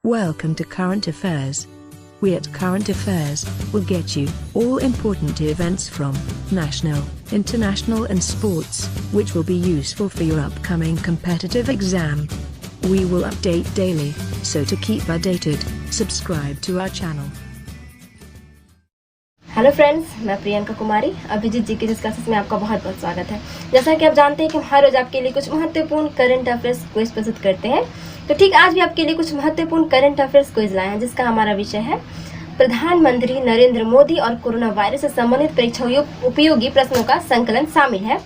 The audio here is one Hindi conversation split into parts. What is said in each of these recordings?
Welcome to Current Affairs. We at Current Affairs will get you all important events from national, international and sports, which will be useful for your upcoming competitive exam. We will update daily, so to keep updated, subscribe to our channel. Hello friends, मैं प्रियंका कुमारी अभिजीत जी के क्लासेस में आपका बहुत बहुत स्वागत है। जैसा कि आप जानते हैं कि हम हर रोज आपके लिए कुछ महत्वपूर्ण करंट अफेयर्स क्विज प्रस्तुत करते हैं, तो ठीक आज भी आपके लिए कुछ महत्वपूर्ण करंट अफेयर्स क्विज लाए हैं, जिसका हमारा विषय है प्रधानमंत्री नरेंद्र मोदी और कोरोना वायरस से संबंधित परीक्षा उपयोगी प्रश्नों का संकलन शामिल है,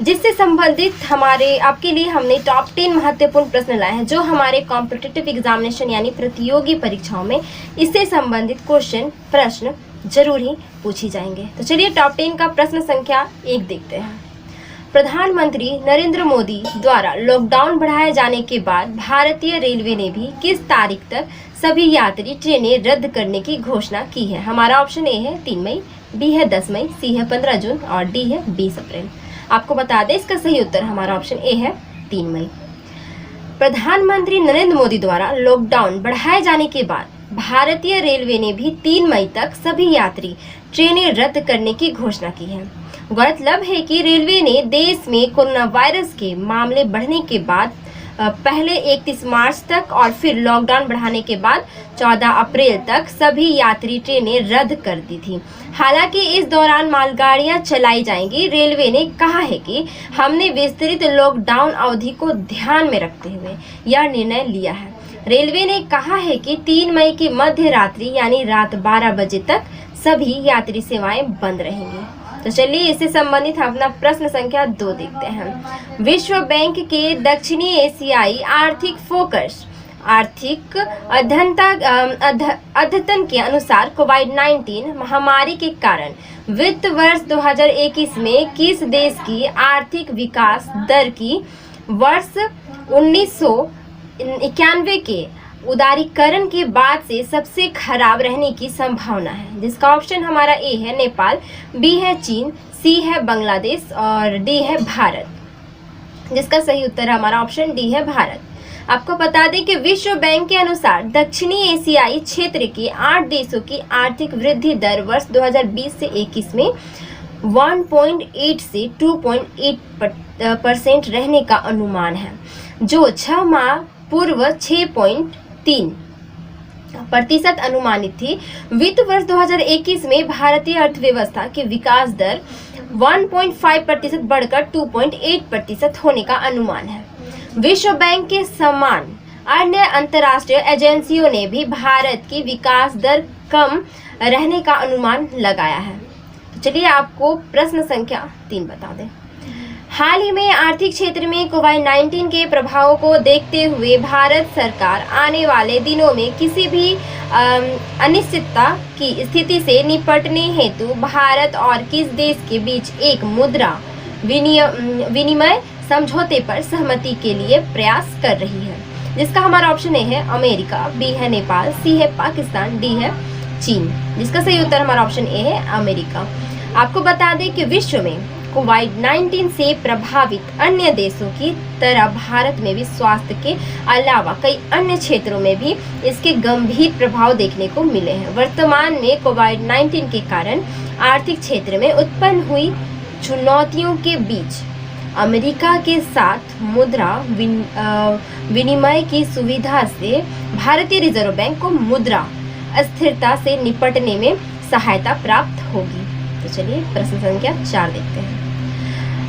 जिससे संबंधित हमारे आपके लिए हमने टॉप 10 महत्वपूर्ण प्रश्न लाए हैं, जो हमारे कॉम्पिटिटिव एग्जामिनेशन यानी प्रतियोगी परीक्षाओं में इससे संबंधित प्रश्न जरूर ही पूछी जाएंगे। तो चलिए टॉप 10 का प्रश्न संख्या 1 देखते हैं। प्रधानमंत्री नरेंद्र मोदी द्वारा लॉकडाउन बढ़ाए जाने के बाद भारतीय रेलवे ने भी किस तारीख तक सभी यात्री ट्रेनें रद्द करने की घोषणा की है? हमारा ऑप्शन ए है 3 मई, बी है 10 मई, सी है 15 जून और डी है 20 अप्रैल। आपको बता दें इसका सही उत्तर हमारा ऑप्शन ए है 3 मई। प्रधानमंत्री नरेंद्र मोदी द्वारा लॉकडाउन बढ़ाए जाने के बाद भारतीय रेलवे ने भी 3 मई तक सभी यात्री ट्रेनें रद्द करने की घोषणा की है। गौरतलब है कि रेलवे ने देश में कोरोना वायरस के मामले बढ़ने के बाद पहले 31 मार्च तक और फिर लॉकडाउन बढ़ाने के बाद 14 अप्रैल तक सभी यात्री ट्रेनें रद्द कर दी थी। हालांकि इस दौरान मालगाड़ियां चलाई जाएंगी। रेलवे ने कहा है कि हमने विस्तृत लॉकडाउन अवधि को ध्यान में रखते हुए यह निर्णय लिया है। रेलवे ने कहा है कि 3 मई की मध्य रात्रि यानी रात 12 बजे तक सभी यात्री सेवाएं बंद रहेंगी। तो चलिए इससे संबंधित अपना प्रश्न संख्या 2 देखते हैं। विश्व बैंक के दक्षिणी एशियाई आर्थिक फोकस आर्थिक अद्यतन के अनुसार कोविड-19 महामारी के कारण वित्त वर्ष 2021 में किस देश की आर्थिक विकास दर की वर्ष 1991 के उदारीकरण के बाद से सबसे खराब रहने की संभावना है? जिसका ऑप्शन हमारा ए है नेपाल, बी है चीन, सी है बांग्लादेश और डी है भारत। जिसका सही उत्तर हमारा ऑप्शन डी है भारत। आपको बता दें कि विश्व बैंक के अनुसार दक्षिणी एशियाई क्षेत्र के 8 देशों की आर्थिक वृद्धि दर वर्ष 2020 से 21 में 1.8 से 2.8% रहने का अनुमान है, जो 6 माह पूर्व 6.3% अनुमानित थी। वित्त वर्ष 2021 में भारतीय अर्थव्यवस्था की विकास दर 1.5% बढ़कर 2.8% होने का अनुमान है। विश्व बैंक के समान अन्य अंतर्राष्ट्रीय एजेंसियों ने भी भारत की विकास दर कम रहने का अनुमान लगाया है। चलिए आपको प्रश्न संख्या 3 बता दें। हाल ही में आर्थिक क्षेत्र में कोविड-19 के प्रभावों को देखते हुए भारत सरकार आने वाले दिनों में किसी भी अनिश्चितता की स्थिति से निपटने हेतु भारत और किस देश के बीच एक मुद्रा विनिमय समझौते पर सहमति के लिए प्रयास कर रही है? जिसका हमारा ऑप्शन ए है अमेरिका, बी है नेपाल, सी है पाकिस्तान, डी है चीन। जिसका सही उत्तर हमारा ऑप्शन ए है अमेरिका। आपको बता दें कि विश्व में कोविड-19 से प्रभावित अन्य देशों की तरह भारत में भी स्वास्थ्य के अलावा कई अन्य क्षेत्रों में भी इसके गंभीर प्रभाव देखने को मिले हैं। वर्तमान में कोविड-19 के कारण आर्थिक क्षेत्र में उत्पन्न हुई चुनौतियों के बीच अमेरिका के साथ मुद्रा विनिमय की सुविधा से भारतीय रिजर्व बैंक को मुद्रा अस्थिरता से निपटने में सहायता प्राप्त होगी। तो चलिए प्रश्न संख्या 4 देखते हैं।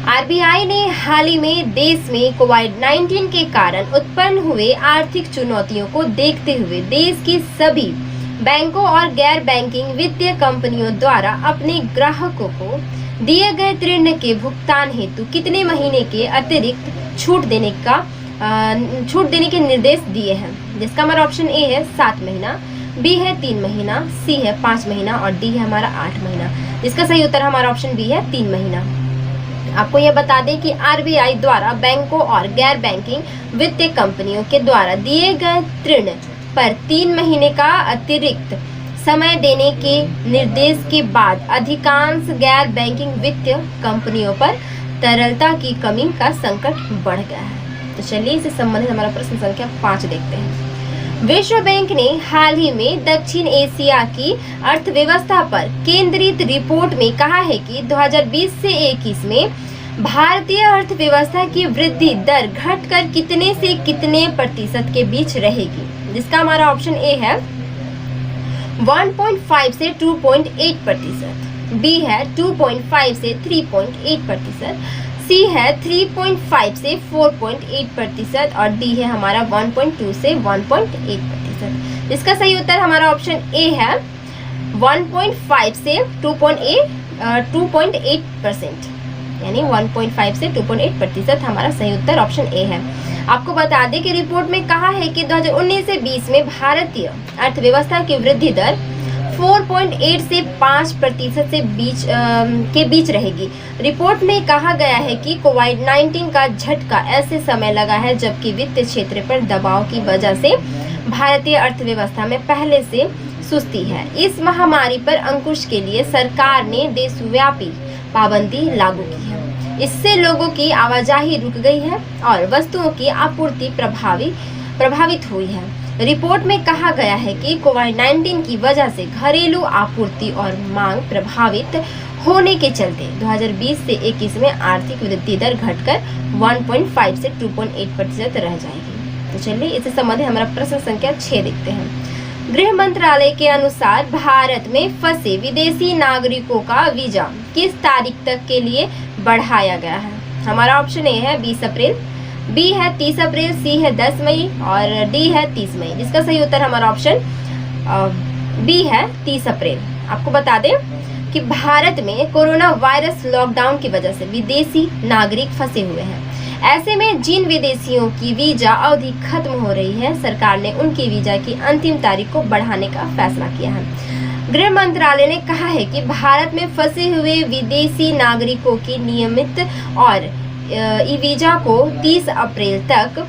आरबीआई ने हाल ही में देश में कोविड-19 के कारण उत्पन्न हुए आर्थिक चुनौतियों को देखते हुए देश की सभी बैंकों और गैर बैंकिंग वित्तीय कंपनियों द्वारा अपने ग्राहकों को दिए गए ऋण के भुगतान हेतु कितने महीने के अतिरिक्त छूट देने के निर्देश दिए हैं? जिसका हमारा ऑप्शन ए है 7 महीना, बी है 3 महीना, सी है 5 महीना और डी है हमारा 8 महीना। जिसका सही उत्तर हमारा ऑप्शन बी है 3 महीना। आपको यह बता दें कि आरबीआई द्वारा बैंकों और गैर बैंकिंग वित्तीय कंपनियों के द्वारा दिए गए ऋण पर 3 महीने का अतिरिक्त समय देने के निर्देश के बाद अधिकांश गैर बैंकिंग वित्तीय कंपनियों पर तरलता की कमी का संकट बढ़ गया है। तो चलिए इससे संबंधित हमारा प्रश्न संख्या 5 देखते हैं। विश्व बैंक ने हाल ही में दक्षिण एशिया की अर्थव्यवस्था पर केंद्रित रिपोर्ट में कहा है कि 2020 से 21 में भारतीय अर्थव्यवस्था की वृद्धि दर घटकर कितने से कितने प्रतिशत के बीच रहेगी, जिसका हमारा ऑप्शन ए है 1.5 से 2.8%, बी है 2.5 से 3.8%, सी है 3.5 से 4.8% और डी है हमारा 1.2 से 1.8%। इसका सही उत्तर हमारा ऑप्शन ए है 1.5 से 2.8%, यानी 1.5 से 2.8% हमारा सही उत्तर ऑप्शन ए है। आपको बता दें कि रिपोर्ट में कहा है कि 2019 से 20 में भारतीय अर्थव्यवस्था की वृद्धि दर 4.8 से 5% के बीच रहेगी। रिपोर्ट में कहा गया है कि कोविड-19 का झटका ऐसे समय लगा है जबकि वित्त क्षेत्र पर दबाव की वजह से भारतीय अर्थव्यवस्था में पहले से सुस्ती है। इस महामारी पर अंकुश के लिए सरकार ने देशव्यापी पाबंदी लागू की है। इससे लोगों की आवाजाही रुक गई है और वस्तुओं की आपूर्ति प्रभावित हुई है। रिपोर्ट में कहा गया है कि कोविड-19 की वजह से घरेलू आपूर्ति और मांग प्रभावित होने के चलते 2020 से 21 में आर्थिक वृद्धि दर घटकर 1.5 से 2.8% रह जाएगी। तो चलिए इससे संबंधित हमारा प्रश्न संख्या 6 देखते हैं। गृह मंत्रालय के अनुसार भारत में फंसे विदेशी नागरिकों का वीजा किस तारीख तक के लिए बढ़ाया गया है? हमारा ऑप्शन ए है 20 अप्रैल, बी है 30 अप्रैल, सी है 10 मई और डी है 30 मई। जिसका सही उत्तर हमारा ऑप्शन बी है 30 अप्रैल। आपको बता दें कि भारत में कोरोना वायरस लॉकडाउन की वजह से विदेशी नागरिक फंसे हुए हैं। ऐसे में जिन विदेशियों की वीजा अवधि खत्म हो रही है, सरकार ने उनकी वीजा की अंतिम तारीख को बढ़ाने का फैसला किया है। गृह मंत्रालय ने कहा है कि भारत में फंसे हुए विदेशी नागरिकों की नियमित और ई वीजा को 30 अप्रैल तक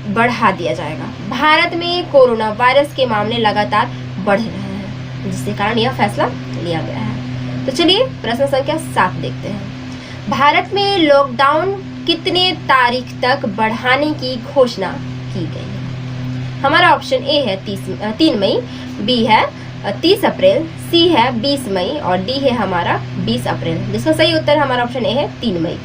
बढ़ा दिया जाएगा। भारत में कोरोना वायरस के मामले लगातार बढ़ रहे हैं, जिसके कारण यह फैसला लिया गया है। तो चलिए प्रश्न संख्या 7 देखते हैं। भारत में लॉकडाउन कितने तारीख तक बढ़ाने की घोषणा की गई है? हमारा ऑप्शन ए है 3 मई, बी है 30 अप्रैल, सी है 20 मई और डी है हमारा 20 अप्रैल। जिसका सही उत्तर हमारा ऑप्शन ए है 3 मई।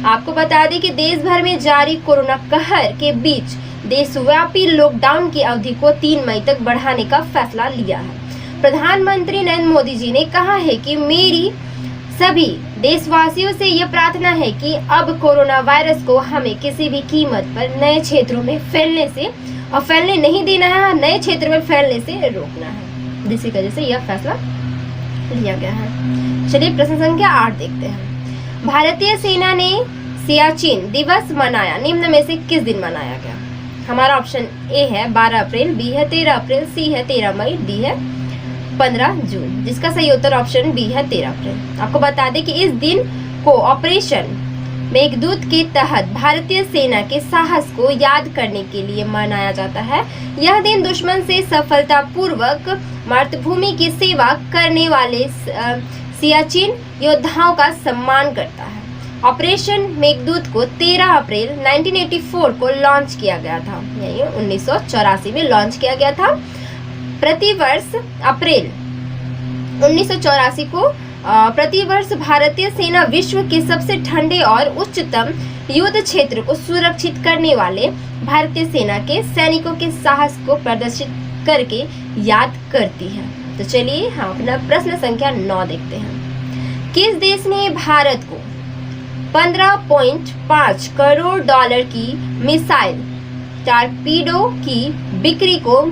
आपको बता दें कि देश भर में जारी कोरोना कहर के बीच देशव्यापी लॉकडाउन की अवधि को 3 मई तक बढ़ाने का फैसला लिया है। प्रधानमंत्री नरेंद्र मोदी जी ने कहा है कि मेरी सभी देशवासियों से यह प्रार्थना है कि अब कोरोना वायरस को हमें किसी भी कीमत पर नए क्षेत्रों में फैलने नहीं देना है, नए क्षेत्र में फैलने से रोकना है, जिसकी वजह से यह फैसला लिया गया है। चलिए प्रश्न संख्या 8 देखते हैं। भारतीय सेना ने सियाचिन दिवस मनाया, निम्न में से किस दिन मनाया गया? हमारा ऑप्शन ए है 12 अप्रैल, बी है 13 अप्रैल, सी है 13 मई, डी है 15 जून। जिसका सही उत्तर ऑप्शन बी है 13 अप्रैल। आपको बता दें कि इस दिन को ऑपरेशन मेघदूत के तहत भारतीय सेना के साहस को याद करने के लिए मनाया जाता है। यह दिन दुश्मन से सफलतापूर्वक मातृभूमि की सेवा करने वाले सियाचिन योद्धाओं का सम्मान करता है। ऑपरेशन मेघदूत को 13 अप्रैल 1984 को लॉन्च किया गया था, यानी 1984 में लॉन्च किया गया था। प्रतिवर्ष अप्रैल 1984 को प्रतिवर्ष भारतीय सेना विश्व के सबसे ठंडे और उच्चतम युद्ध क्षेत्र को सुरक्षित करने वाले भारतीय सेना के सैनिकों के साहस को प्रदर्शित करके याद करती है। तो चलिए हम अपना प्रश्न संख्या 9 देखते हैं। किस देश ने भारत को 15.5 करोड़ डॉलर की मिसाइल टॉर्पीडो की बिक्री को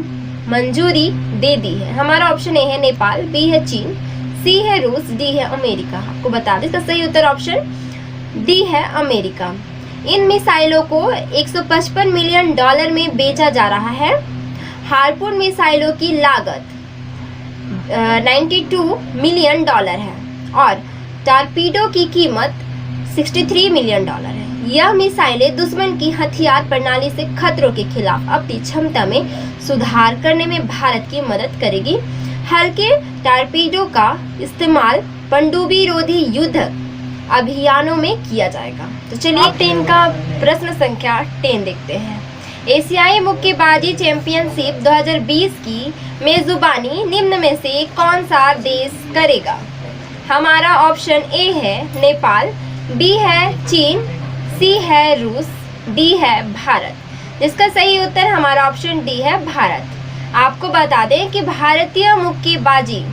मंजूरी दे दी है? हमारा ऑप्शन ए है नेपाल, बी है चीन, सी है रूस, डी है अमेरिका। आपको बता दें इसका सही उत्तर ऑप्शन डी है अमेरिका। इन मिसाइलों को 155 मिलियन डॉलर में बेचा जा रहा है। हार्पून मिसाइलों की लागत 92 मिलियन डॉलर है और टॉर्पीडो की कीमत 63 मिलियन डॉलर है। यह मिसाइलें दुश्मन की हथियार प्रणाली से खतरों के खिलाफ अपनी क्षमता में सुधार करने में भारत की मदद करेगी। हल्के टॉर्पीडो का इस्तेमाल पनडुब्बी रोधी युद्ध अभियानों में किया जाएगा। तो चलिए 10 का प्रश्न संख्या 10 देखते हैं। एशियाई मुक्केबाजी चैंपियनशिप 2020 की मेजबानी निम्न में से कौन सा देश करेगा? हमारा ऑप्शन ए है नेपाल, बी है चीन, सी है रूस, डी है भारत। जिसका सही उत्तर हमारा ऑप्शन डी है भारत। आपको बता दें कि भारतीय मुक्केबाजी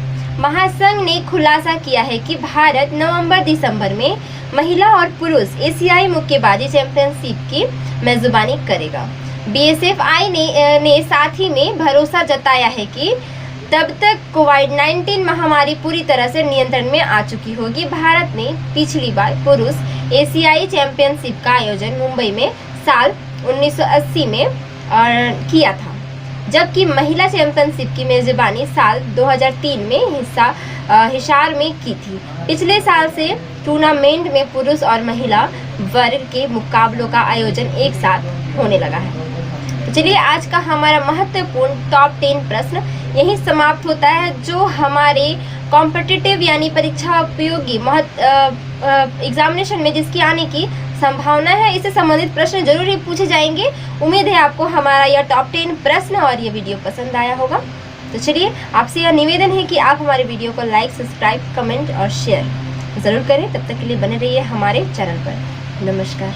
महासंघ ने खुलासा किया है कि भारत नवंबर-दिसंबर में महिला और पुरुष एशियाई मुक्केबाजी चैंपियनशिप की मेजबानी करेगा। BSFI ने साथ ही में भरोसा जताया है कि तब तक कोविड-19 महामारी पूरी तरह से नियंत्रण में आ चुकी होगी। भारत ने पिछली बार पुरुष एशियाई चैंपियनशिप का आयोजन मुंबई में साल 1980 में किया था, जबकि महिला चैंपियनशिप की मेजबानी साल 2003 में हिसार में की थी। पिछले साल से टूर्नामेंट में पुरुष और महिला वर्ग के मुकाबलों का आयोजन एक साथ होने लगा है। तो चलिए, आज का हमारा महत्वपूर्ण टॉप 10 प्रश्न यही समाप्त होता है। जो हमारे कॉम्पिटिटिव यानी परीक्षा उपयोगी एग्जामिनेशन में जिसकी आने की संभावना है, इससे संबंधित प्रश्न जरूर ही पूछे जाएंगे। उम्मीद है आपको हमारा यह टॉप 10 प्रश्न और ये वीडियो पसंद आया होगा। तो चलिए, आपसे यह निवेदन है कि आप हमारे वीडियो को लाइक, सब्सक्राइब, कमेंट और शेयर जरूर करें। तब तक के लिए बने रहिए हमारे चैनल पर। नमस्कार।